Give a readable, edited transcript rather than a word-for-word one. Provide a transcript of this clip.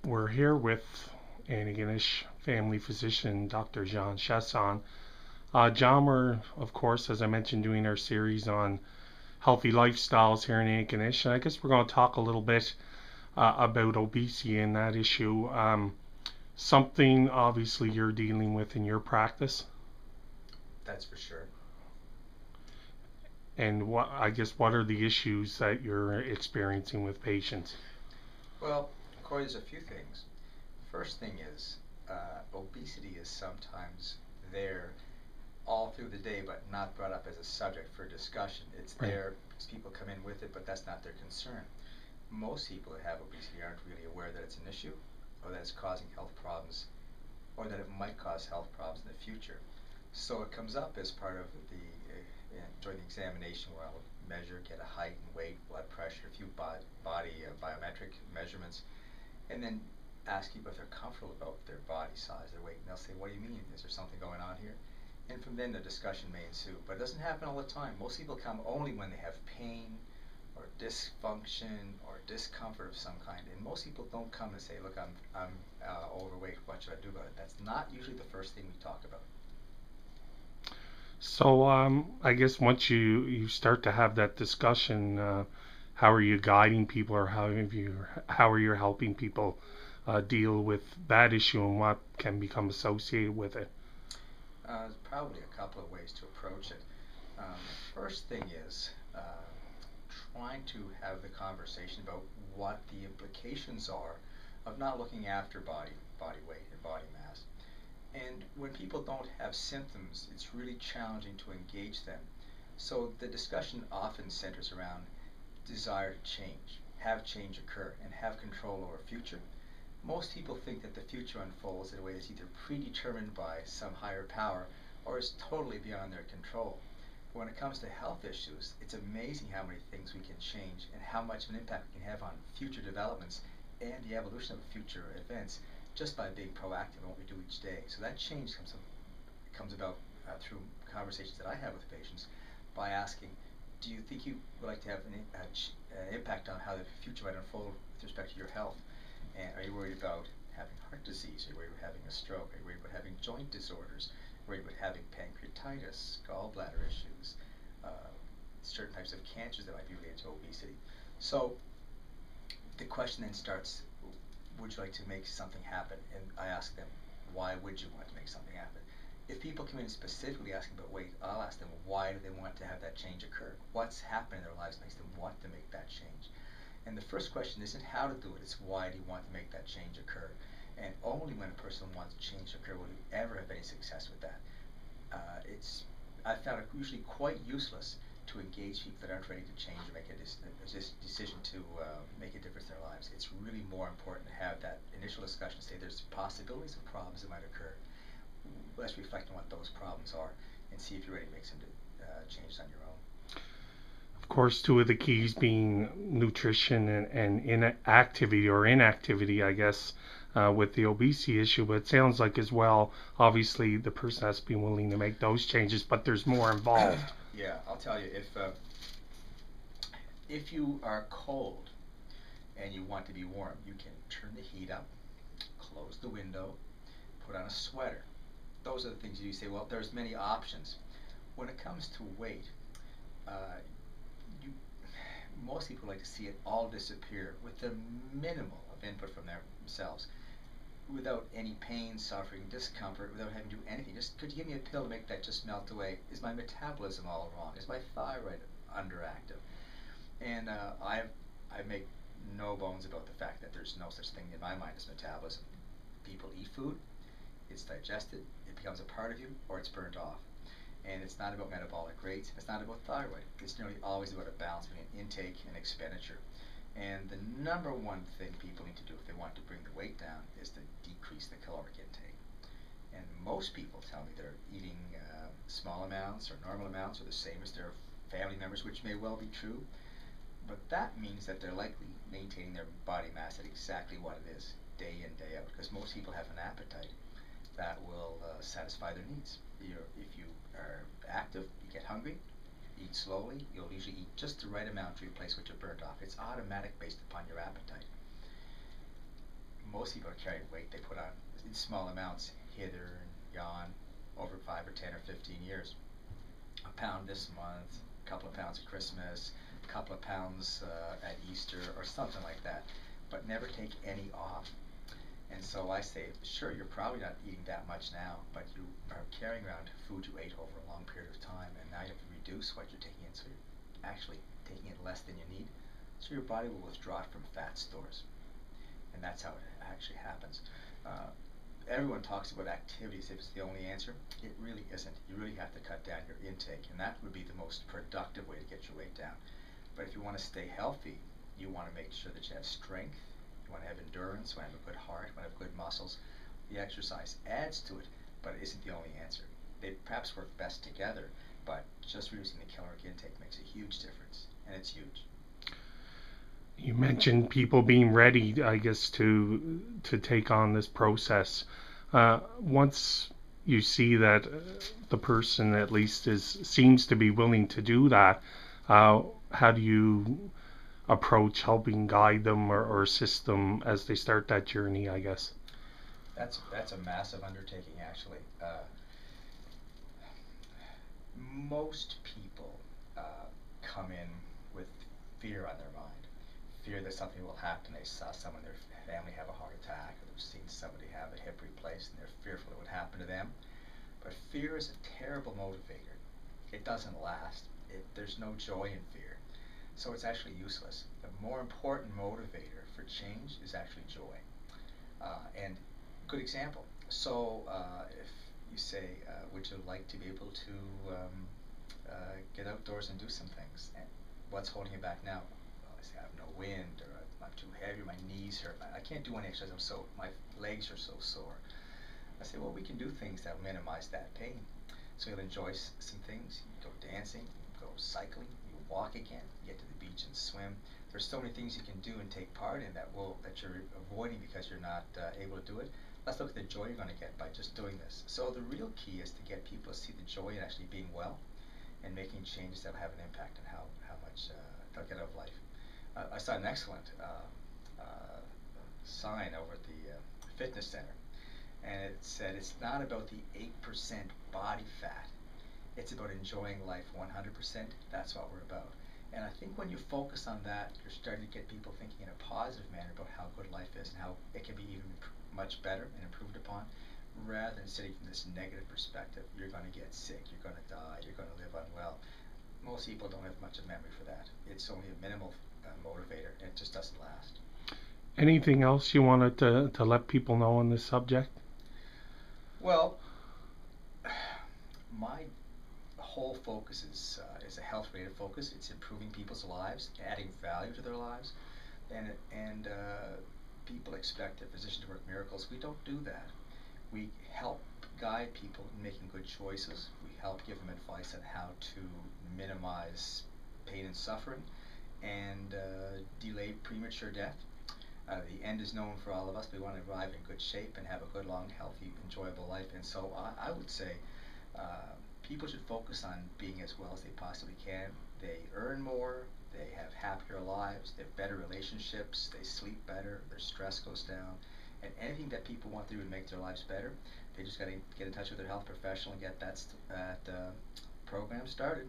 We're here with Antigonish family physician Dr. John Chiasson. John, we're, of course, as I mentioned, doing our series on healthy lifestyles here in Antigonish. And I guess we're going to talk a little bit about obesity and that issue. Something obviously you're dealing with in your practice. That's for sure. And what are the issues that you're experiencing with patients? Well, Corey, there's a few things. First thing is, obesity is sometimes there all through the day, but not brought up as a subject for discussion. It's Right. there because people come in with it, but that's not their concern. Most people that have obesity aren't really aware that it's an issue, or that it's causing health problems, or that it might cause health problems in the future. So it comes up as part of during the examination where I'll measure, get a height and weight, blood pressure, a few body biometric measurements, and then ask people if they're comfortable about their body size, their weight, and they'll say, "What do you mean? Is there something going on here?" And from then the discussion may ensue. But it doesn't happen all the time. Most people come only when they have pain or dysfunction or discomfort of some kind. And most people don't come and say, "Look, I'm overweight. What should I do about it?" That's not usually the first thing we talk about. So I guess once you start to have that discussion, how are you guiding people, or how are you helping people deal with that issue and what can become associated with it? There's probably a couple of ways to approach it. The first thing is trying to have the conversation about what the implications are of not looking after body weight and body mass. And when people don't have symptoms, it's really challenging to engage them. So the discussion often centers around desire to change, have change occur, and have control over future. Most people think that the future unfolds in a way that's either predetermined by some higher power or is totally beyond their control. But when it comes to health issues, it's amazing how many things we can change and how much of an impact we can have on future developments and the evolution of future events just by being proactive in what we do each day. So that change comes about through conversations that I have with patients by asking, do you think you would like to have an impact on how the future might unfold with respect to your health? And are you worried about having heart disease? Are you worried about having a stroke? Are you worried about having joint disorders? Are you worried about having pancreatitis, gallbladder issues, certain types of cancers that might be related to obesity? So the question then starts, would you like to make something happen? And I ask them, why would you want to make something happen? If people come in specifically asking about weight, I'll ask them, why do they want to have that change occur? What's happened in their lives makes them want to make that change? And the first question isn't how to do it, it's why do you want to make that change occur? And only when a person wants change to occur will you ever have any success with that. It's I found it usually quite useless to engage people that aren't ready to change or make a decision to make a difference in their lives. It's really more important to have that initial discussion, say there's possibilities of problems that might occur. Let's reflect on what those problems are and see if you're ready to make some changes on your own. Of course, two of the keys being nutrition and inactivity or inactivity, I guess, with the obesity issue. But it sounds like as well, obviously, the person has to be willing to make those changes, but there's more involved. Yeah, I'll tell you, if you are cold and you want to be warm, you can turn the heat up, close the window, put on a sweater. Those are the things you say, well, there's many options. When it comes to weight, uh, you, most people like to see it all disappear with the minimal of input from themselves, without any pain, suffering, discomfort, without having to do anything. Just could you give me a pill to make that just melt away? Is my metabolism all wrong? Is my thyroid underactive? And I make no bones about the fact that there's no such thing in my mind as metabolism. People eat food, it's digested, it becomes a part of you, or it's burnt off. And it's not about metabolic rates, it's not about thyroid. It's nearly always about a balance between intake and expenditure. And the number one thing people need to do if they want to bring the weight down is to decrease the caloric intake. And most people tell me they're eating small amounts or normal amounts or the same as their family members, which may well be true. But that means that they're likely maintaining their body mass at exactly what it is, day in, day out, because most people have an appetite that will satisfy their needs. If you are active, you get hungry, eat slowly, you'll usually eat just the right amount to replace what you burnt off. It's automatic based upon your appetite. most people are carrying weight they put on in small amounts, hither and yon, over 5 or 10 or 15 years. A pound this month, a couple of pounds at Christmas, a couple of pounds at Easter, or something like that, but never take any off. And so I say, sure, you're probably not eating that much now, but you are carrying around food you ate over a long period of time, and now you have to reduce what you're taking in, so you're actually taking in less than you need, so your body will withdraw it from fat stores. And that's how it actually happens. Everyone talks about activities if it's the only answer. It really isn't. You really have to cut down your intake, and that would be the most productive way to get your weight down. But if you want to stay healthy, you want to make sure that you have strength, you want to have endurance, you want to have a good heart, you want to have good muscles. The exercise adds to it, but it isn't the only answer. They perhaps work best together, but just reducing the caloric intake makes a huge difference, and it's huge. You mentioned people being ready, I guess, to take on this process. Once you see that the person at least seems to be willing to do that, how do you approach helping guide them or assist them as they start that journey, I guess? That's a massive undertaking, actually. Most people come in with fear on their mind. Fear that something will happen. They saw someone in their family have a heart attack, or they've seen somebody have a hip replaced, and they're fearful it would happen to them. But fear is a terrible motivator. It doesn't last. There's no joy in fear. So it's actually useless. The more important motivator for change is actually joy. And good example. So if you say, would you like to be able to get outdoors and do some things? And what's holding you back now? I say, I have no wind, or I'm too heavy, my knees hurt, I can't do any exercise, my legs are so sore. I say, well, we can do things that minimize that pain. So you'll enjoy some things. You go dancing, you go cycling, you walk again, you get to the beach and swim. There's so many things you can do and take part in that you're avoiding because you're not able to do it. Let's look at the joy you're going to get by just doing this. So the real key is to get people to see the joy in actually being well and making changes that will have an impact on how much they'll get out of life. I saw an excellent sign over at the fitness center, and it said it's not about the 8% body fat, it's about enjoying life 100%. That's what we're about. And I think when you focus on that, you're starting to get people thinking in a positive manner about how good life is and how it can be even much better and improved upon, rather than sitting from this negative perspective. You're going to get sick, you're going to die, you're going to live unwell. Most people don't have much of memory for that. It's only a minimal motivator, and it just doesn't last. Anything else you wanted to let people know on this subject? Well, my whole focus is a health-related focus. It's improving people's lives, adding value to their lives, and people expect a physician to work miracles. We don't do that. We help guide people in making good choices. We help give them advice on how to minimize pain and suffering and delay premature death. The end is known for all of us. We want to arrive in good shape and have a good, long, healthy, enjoyable life. And so I would say people should focus on being as well as they possibly can. They earn more, they have happier lives, they have better relationships, they sleep better, their stress goes down. And anything that people want to do to make their lives better, they just got to get in touch with their health professional and get that program started.